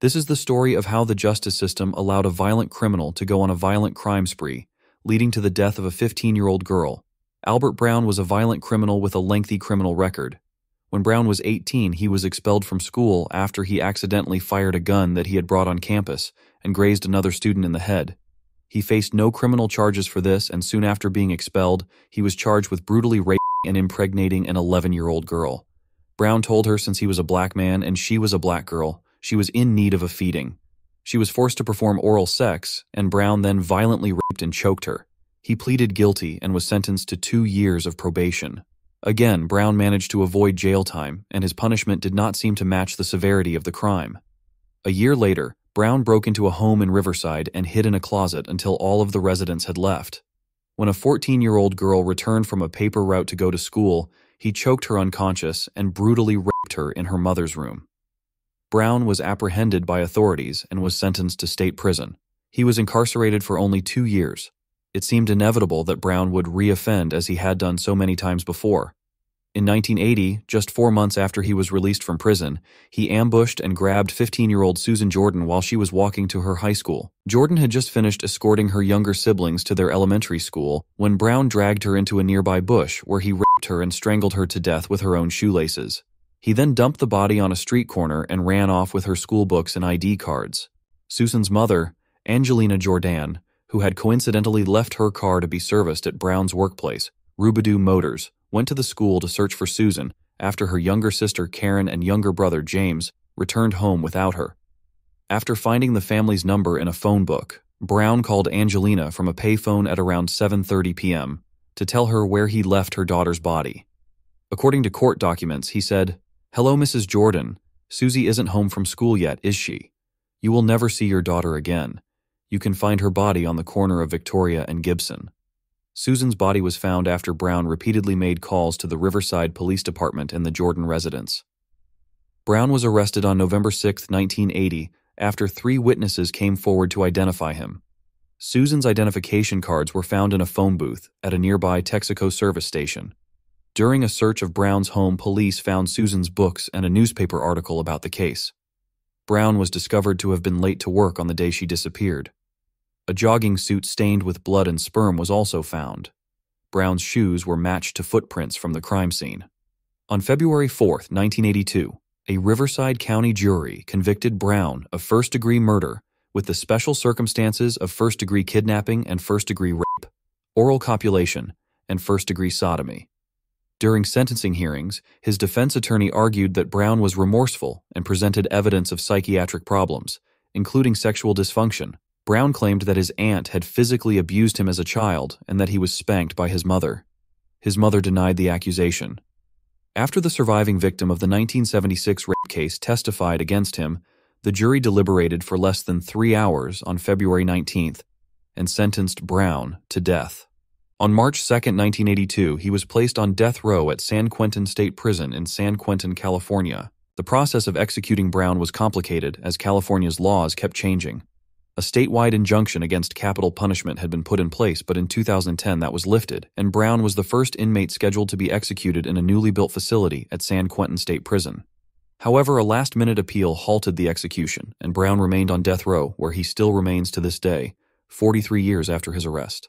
This is the story of how the justice system allowed a violent criminal to go on a violent crime spree, leading to the death of a 15-year-old girl. Albert Brown was a violent criminal with a lengthy criminal record. When Brown was 18, he was expelled from school after he accidentally fired a gun that he had brought on campus and grazed another student in the head. He faced no criminal charges for this, and soon after being expelled, he was charged with brutally raping and impregnating an 11-year-old girl. Brown told her since he was a black man and she was a black girl, she was in need of a feeding. She was forced to perform oral sex, and Brown then violently raped and choked her. He pleaded guilty and was sentenced to 2 years of probation. Again, Brown managed to avoid jail time, and his punishment did not seem to match the severity of the crime. A year later, Brown broke into a home in Riverside and hid in a closet until all of the residents had left. When a 14-year-old girl returned from a paper route to go to school, he choked her unconscious and brutally raped her in her mother's room. Brown was apprehended by authorities and was sentenced to state prison. He was incarcerated for only 2 years. It seemed inevitable that Brown would re-offend as he had done so many times before. In 1980, just 4 months after he was released from prison, he ambushed and grabbed 15-year-old Susan Jordan while she was walking to her high school. Jordan had just finished escorting her younger siblings to their elementary school when Brown dragged her into a nearby bush where he raped her and strangled her to death with her own shoelaces. He then dumped the body on a street corner and ran off with her school books and ID cards. Susan's mother, Angelina Jordan, who had coincidentally left her car to be serviced at Brown's workplace, Rubidoux Motors, went to the school to search for Susan after her younger sister Karen and younger brother James returned home without her. After finding the family's number in a phone book, Brown called Angelina from a payphone at around 7:30 p.m. to tell her where he left her daughter's body. According to court documents, he said, "Hello, Mrs. Jordan. Susie isn't home from school yet, is she? You will never see your daughter again. You can find her body on the corner of Victoria and Gibson." Susan's body was found after Brown repeatedly made calls to the Riverside Police Department and the Jordan residence. Brown was arrested on November 6, 1980, after 3 witnesses came forward to identify him. Susan's identification cards were found in a phone booth at a nearby Texaco service station. During a search of Brown's home, police found Susan's books and a newspaper article about the case. Brown was discovered to have been late to work on the day she disappeared. A jogging suit stained with blood and sperm was also found. Brown's shoes were matched to footprints from the crime scene. On February 4, 1982, a Riverside County jury convicted Brown of first-degree murder with the special circumstances of first-degree kidnapping and first-degree rape, oral copulation, and first-degree sodomy. During sentencing hearings, his defense attorney argued that Brown was remorseful and presented evidence of psychiatric problems, including sexual dysfunction. Brown claimed that his aunt had physically abused him as a child and that he was spanked by his mother. His mother denied the accusation. After the surviving victim of the 1976 rape case testified against him, the jury deliberated for less than 3 hours on February 19th and sentenced Brown to death. On March 2, 1982, he was placed on death row at San Quentin State Prison in San Quentin, California. The process of executing Brown was complicated as California's laws kept changing. A statewide injunction against capital punishment had been put in place, but in 2010 that was lifted, and Brown was the first inmate scheduled to be executed in a newly built facility at San Quentin State Prison. However, a last-minute appeal halted the execution, and Brown remained on death row, where he still remains to this day, 43 years after his arrest.